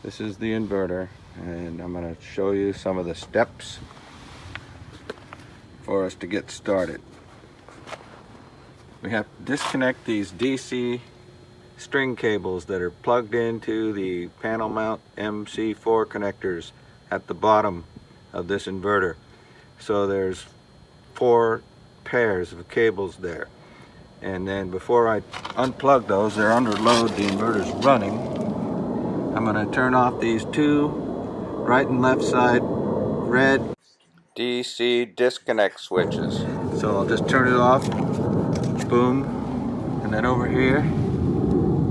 This is the inverter, and I'm going to show you some of the steps for us to get started. We have to disconnect these DC string cables that are plugged into the panel mount MC4 connectors at the bottom of this inverter. So there's 4 pairs of cables there. And then before I unplug those, they're under load, the inverter's running. I'm going to turn off these 2 right and left side red DC disconnect switches. So I'll just turn it off, boom, and then over here,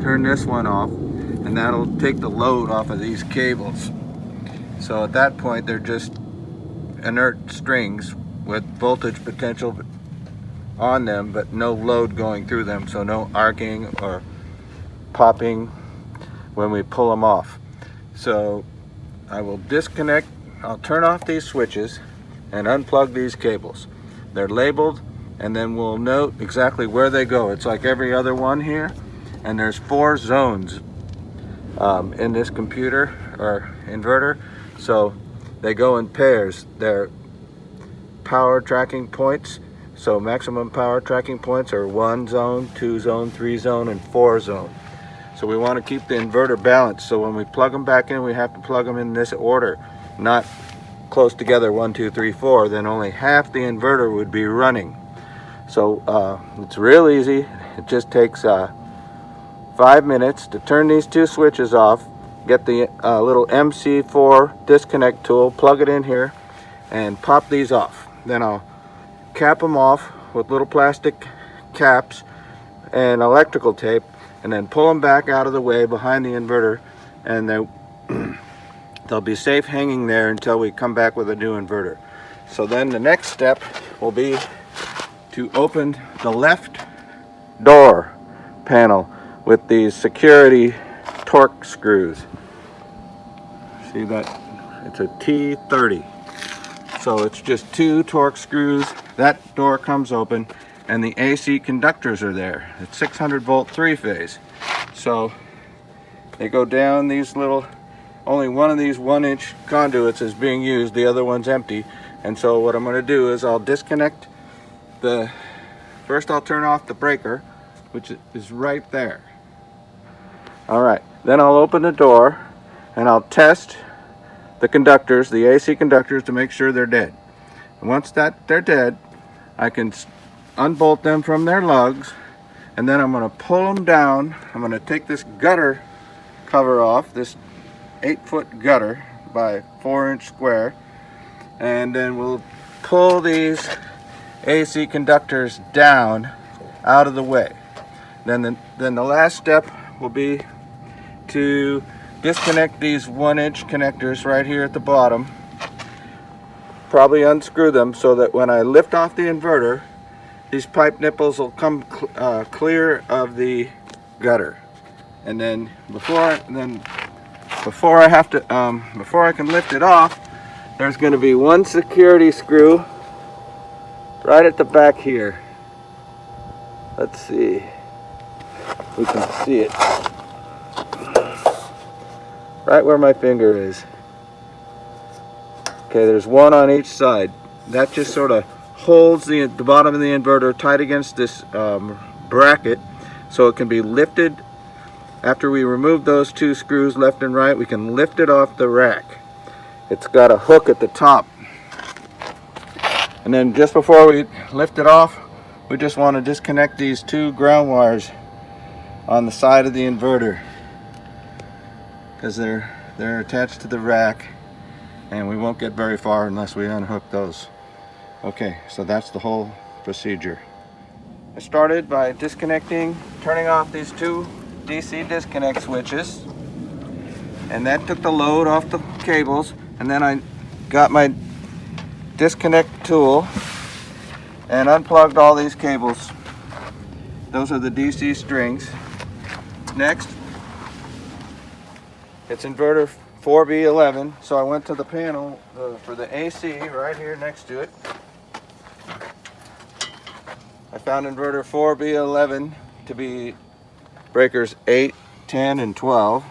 turn this one off, and that'll take the load off of these cables. So at that point, they're just inert strings with voltage potential on them, but no load going through them, so no arcing or popping when we pull them off. So I will disconnect, I'll turn off these switches and unplug these cables. They're labeled, and then we'll note exactly where they go. It's like every other one here, and there's 4 zones in this computer or inverter, so they go in pairs. They're power tracking points, so maximum power tracking points are 1 zone, 2 zone, 3 zone, and 4 zone. So we want to keep the inverter balanced, so when we plug them back in, we have to plug them in this order, not close together, 1, 2, 3, 4, then only half the inverter would be running. So it's real easy. It just takes 5 minutes to turn these 2 switches off, get the little MC4 disconnect tool, plug it in here, and pop these off. Then I'll cap them off with little plastic caps and electrical tape, and then pull them back out of the way behind the inverter, and they'll be safe hanging there until we come back with a new inverter. So then the next step will be to open the left door panel with these security torque screws. See that? It's a T30. So it's just 2 torque screws. That door comes open, and the AC conductors are there. It's 600 volt 3-phase. So they go down these little, only one of these 1-inch conduits is being used, the other one's empty. And so what I'm going to do is I'll disconnect first I'll turn off the breaker, which is right there. Alright, then I'll open the door and I'll test the conductors, the AC conductors, to make sure they're dead. And once they're dead, I can unbolt them from their lugs, and then I'm going to pull them down. I'm going to take this gutter cover off, this 8-foot gutter by 4-inch square, and then we'll pull these AC conductors down out of the way. Then the last step will be to disconnect these 1-inch connectors right here at the bottom. Probably unscrew them so that when I lift off the inverter, these pipe nipples will come clear of the gutter. And then before I can lift it off, there's going to be 1 security screw right at the back here. Let's see if we can see it. Right where my finger is. Okay, there's 1 on each side. That just sort of holds the bottom of the inverter tight against this bracket, so it can be lifted. After we remove those 2 screws left and right, we can lift it off the rack. It's got a hook at the top. And then just before we lift it off, we just want to disconnect these 2 ground wires on the side of the inverter, because they're attached to the rack, and we won't get very far unless we unhook those. Okay, so that's the whole procedure. I started by turning off these 2 DC disconnect switches, and that took the load off the cables. And then I got my disconnect tool and unplugged all these cables. Those are the DC strings. Next, it's inverter 4B11, so I went to the panel for the AC right here next to it. I found inverter 4B11 to be breakers 8, 10, and 12.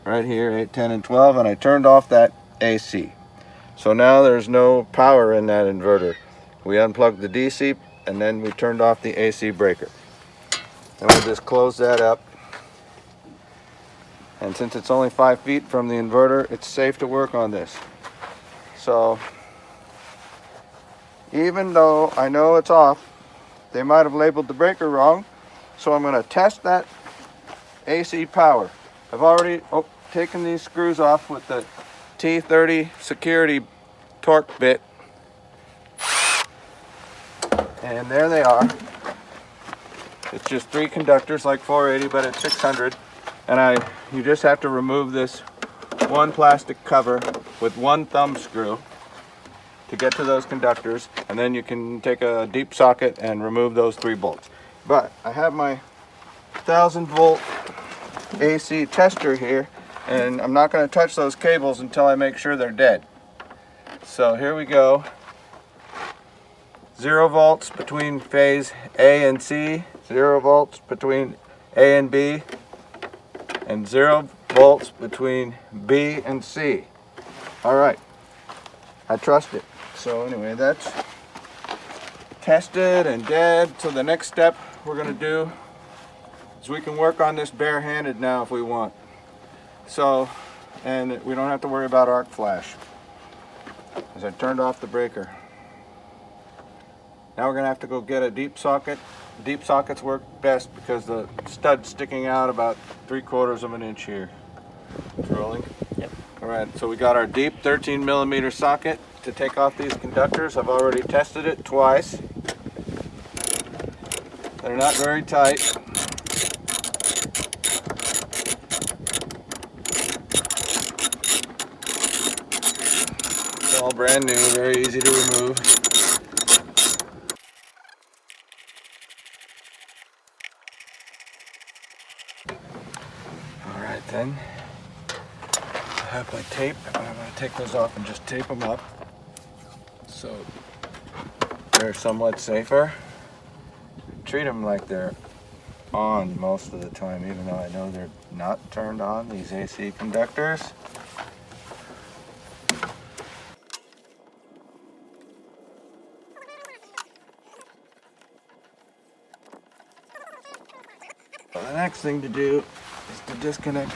right here, 8, 10, and 12, and I turned off that AC. So now there's no power in that inverter. We unplugged the DC and then we turned off the AC breaker. And we'll just close that up. And since it's only 5 feet from the inverter, it's safe to work on this. So even though I know it's off, they might have labeled the breaker wrong. So I'm going to test that AC power. I've already taken these screws off with the T30 security torque bit. And there they are. It's just 3 conductors like 480, but it's 600. And you just have to remove this one plastic cover with one thumb screw to get to those conductors, and then you can take a deep socket and remove those 3 bolts. But I have my 1000-volt AC tester here, and I'm not going to touch those cables until I make sure they're dead. So here we go. 0 volts between phase A and C, 0 volts between A and B, and 0 volts between B and C. All right, I trust it. So anyway, that's tested and dead. So the next step we're going to do is we can work on this barehanded now if we want. So, and we don't have to worry about arc flash, as I turned off the breaker. Now we're going to have to go get a deep socket. Deep sockets work best because the stud's sticking out about 3/4 of an inch here. It's rolling? Yep. All right, so we got our deep 13mm socket to take off these conductors. I've already tested it twice. They're not very tight. It's all brand new, very easy to remove. All right then, I have my tape, and I'm going to take those off and just tape them up so they're somewhat safer. Treat them like they're on most of the time, even though I know they're not turned on, these AC conductors. Well, the next thing to do is to disconnect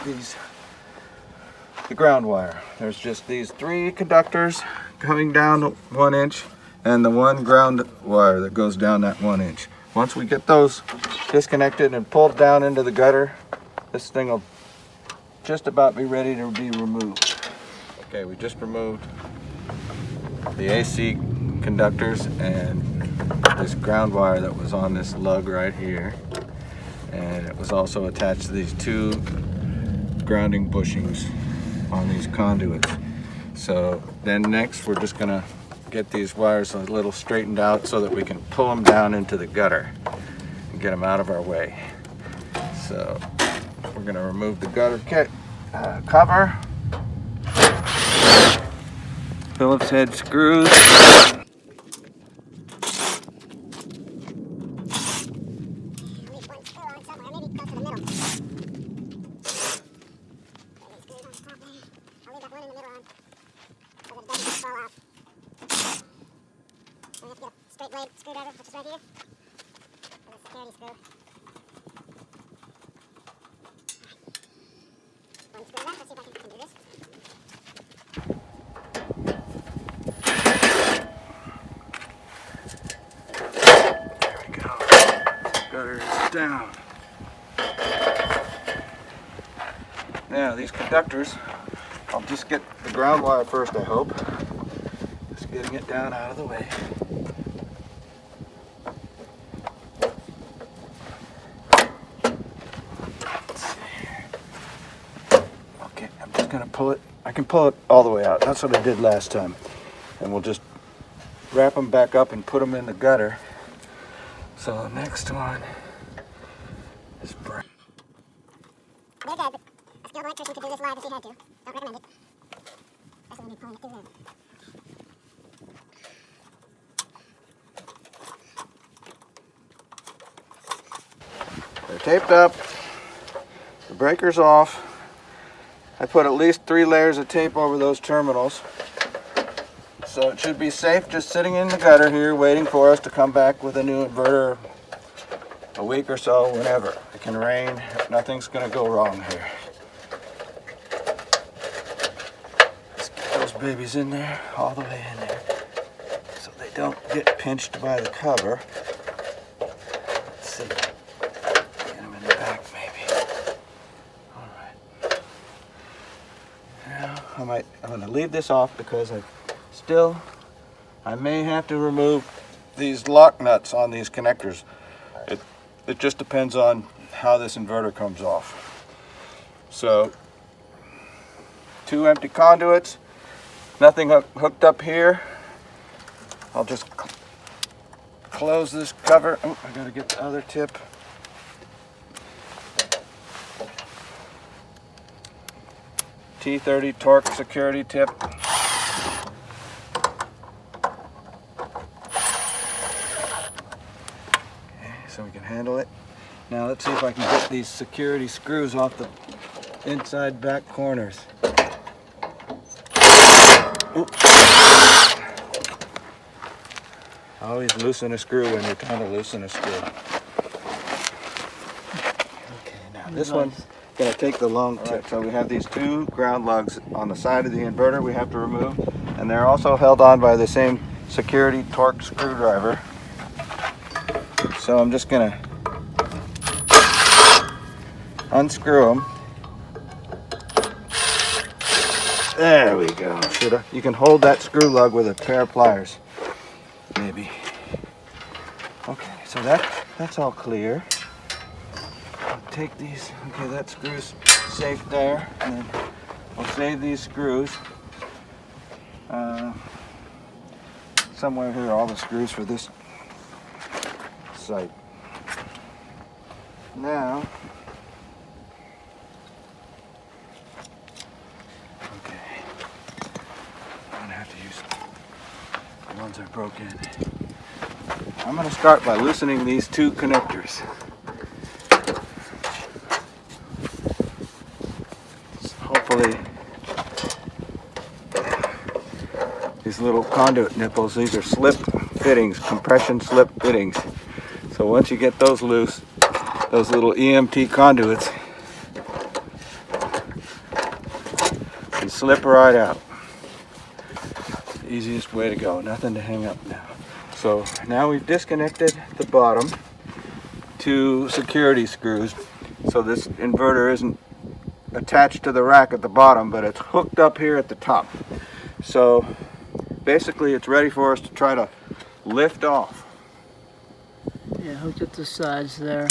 the ground wire. There's just these 3 conductors coming down 1 inch and the 1 ground wire that goes down that 1 inch. Once we get those disconnected and pulled down into the gutter, this thing will just about be ready to be removed. Okay, we just removed the AC conductors and this ground wire that was on this lug right here. And it was also attached to these 2 grounding bushings on these conduits. So then next we're just gonna get these wires a little straightened out so that we can pull them down into the gutter and get them out of our way. So we're gonna remove the gutter kit cover, Phillips head screws, straight blade screwdriver, which is right here. And a security screw. One screw left. Let's see if I can do this. there we go. Gutter is down. Now these conductors, I'll just get the ground wire first, I hope. Just getting it down out of the way. Gonna pull it. I can pull it all the way out. That's what I did last time. And we'll just wrap them back up and put them in the gutter. So the next one is brown. They're dead, but a skilled electrician could do this live if he had to. Don't recommend it. Especially when you're pulling it through there. They're taped up. The breaker's off. I put at least 3 layers of tape over those terminals. So it should be safe just sitting in the gutter here waiting for us to come back with a new inverter a week or so, whenever. It can rain, nothing's gonna go wrong here. Let's get those babies in there, all the way in there, so they don't get pinched by the cover. Let's see, get them in the back maybe. All right. Now I'm gonna leave this off because I may have to remove these lock nuts on these connectors. It just depends on how this inverter comes off. So, 2 empty conduits, nothing hooked up here. I'll just close this cover. Oh, I gotta get the other tip. T30 torque security tip. So we can handle it. Now let's see if I can get these security screws off the inside back corners. Oop. Always loosen a screw when you're trying to loosen a screw. Okay, now this one's gonna take the long tip. So we have these 2 ground lugs on the side of the inverter we have to remove, and they're also held on by the same security torque screwdriver. So I'm just gonna unscrew them. There we go. You can hold that screw lug with a pair of pliers, maybe. Okay, so that's all clear. I'll take these. Okay, that screw's safe there, and then I'll save these screws. Somewhere here, all the screws for this site. Now, okay, I'm gonna have to use the ones I broke in. I'm gonna start by loosening these 2 connectors. Hopefully, these little conduit nipples, these are slip fittings, compression slip fittings. So once you get those loose, those little EMT conduits can slip right out. The easiest way to go, nothing to hang up now. So now we've disconnected the bottom 2 security screws. So this inverter isn't attached to the rack at the bottom, but it's hooked up here at the top. So basically it's ready for us to try to lift off. Yeah, hooked at the sides there.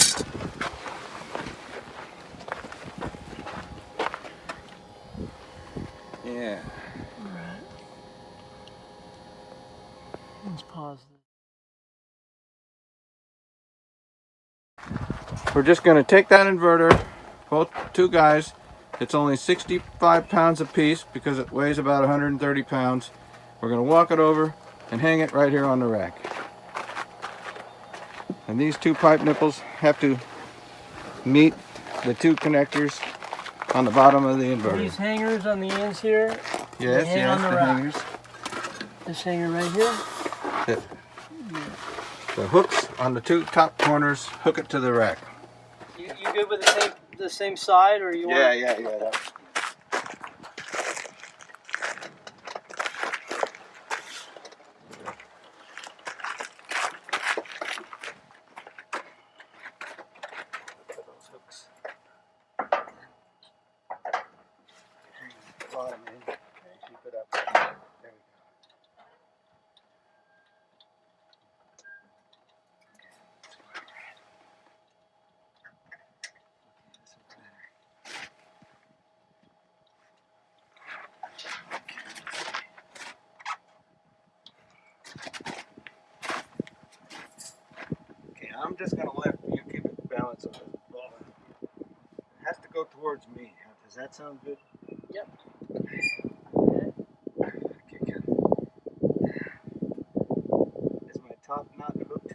Yeah. Alright. Let's pause this. We're just going to take that inverter, both 2 guys. It's only 65 pounds a piece because it weighs about 130 pounds. We're going to walk it over and hang it right here on the rack. And these 2 pipe nipples have to meet the 2 connectors on the bottom of the inverter. These hangers on the ends here. Yes, hang yes, on the the rack. hangers. This hanger right here. The hooks on the 2 top corners hook it to the rack. You good with the same side, or you want? Yeah. Those hooks. Bottom end. Keep it up. There we go. Okay, I'm just going to lift. You keep it balanced on the ball. It has to go towards me. Does that sound good? Yep. Okay, good. Is my top not hooked?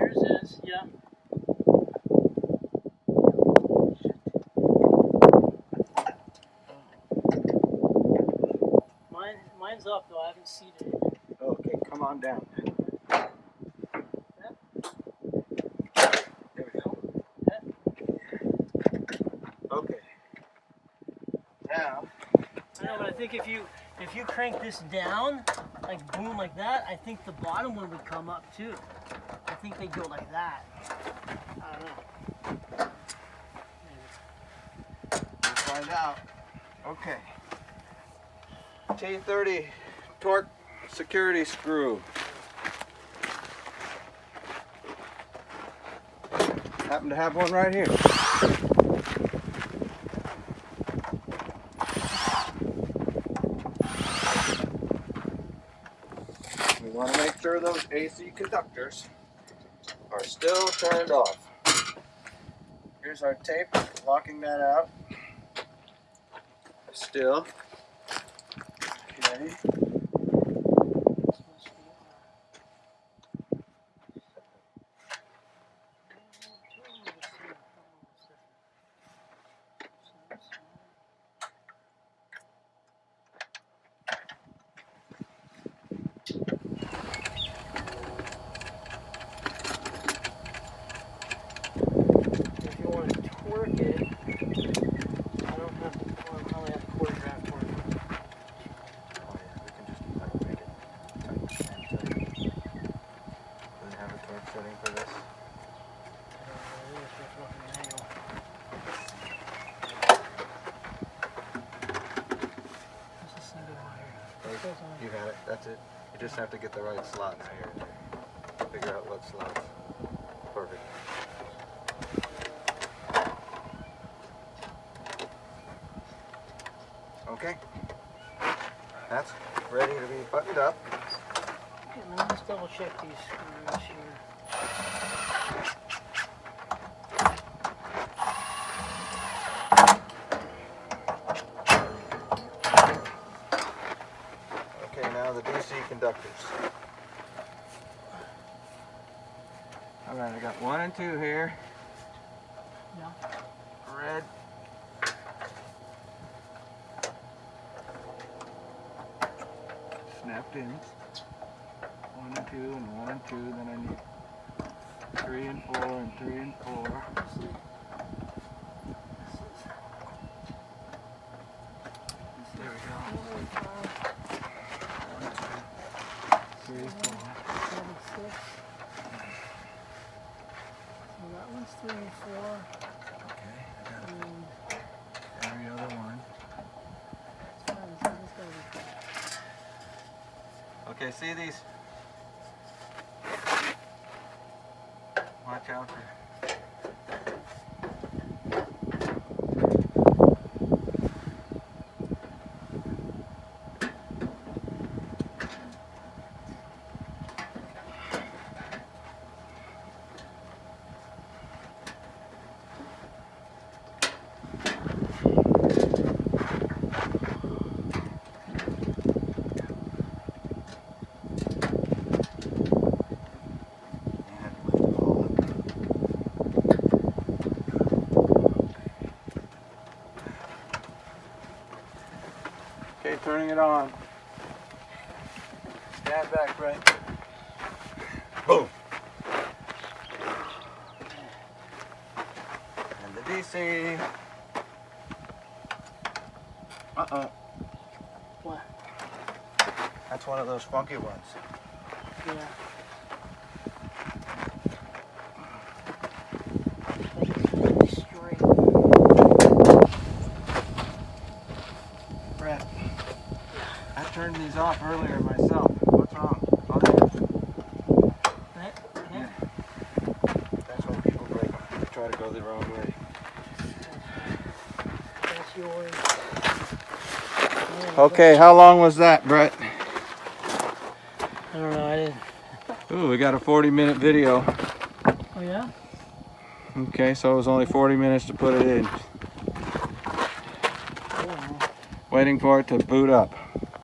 Yours is, yeah. be seated. Okay, come on down. There we go. Okay. Now. I know, but I think if you crank this down, like boom, like that, I think the bottom one would come up too. I think they go like that. I don't know. We'll find out. Okay. T30 torque security screw. Happen to have one right here. We want to make sure those AC conductors are still turned off. Here's our tape locking that out. Still. Okay. If you want to torque it, I don't have the I only have the quarter draft torque. Oh yeah, we can just like make it tight and tight. Does it have a torque setting for this? You got it. That's it. You just have to get the right slots here. Figure out what slots. Perfect. Okay. That's ready to be buttoned up. Okay, let me just double check these screws here. Okay, now the DC conductors. Alright, I got 1 and 2 here. Yeah. Red. Snapped in. 1 and 2 and 1 and 2. Then I need 3 and 4 and 3 and 4. There we go. 1, 2, 3, 4. 7, 6. So that one's 3 and 4. Okay, I got And every other one. 7, so this gotta be 4. Okay, see these? Watch out for. Okay, turning it on. Stand back, right? Boom. And the DC. Uh-oh. What? That's one of those funky ones. Yeah. Straight. Brett, I turned these off earlier myself. What's wrong? Oh, there. That? Yeah. Yeah. That's when people break them. They try to go the wrong way. That's yours. Okay, how long was that, Brett? I don't know, I didn't. Ooh, we got a 40-minute video. Oh yeah? Okay, so it was only 40 minutes to put it in. Oh, Waiting for it to boot up.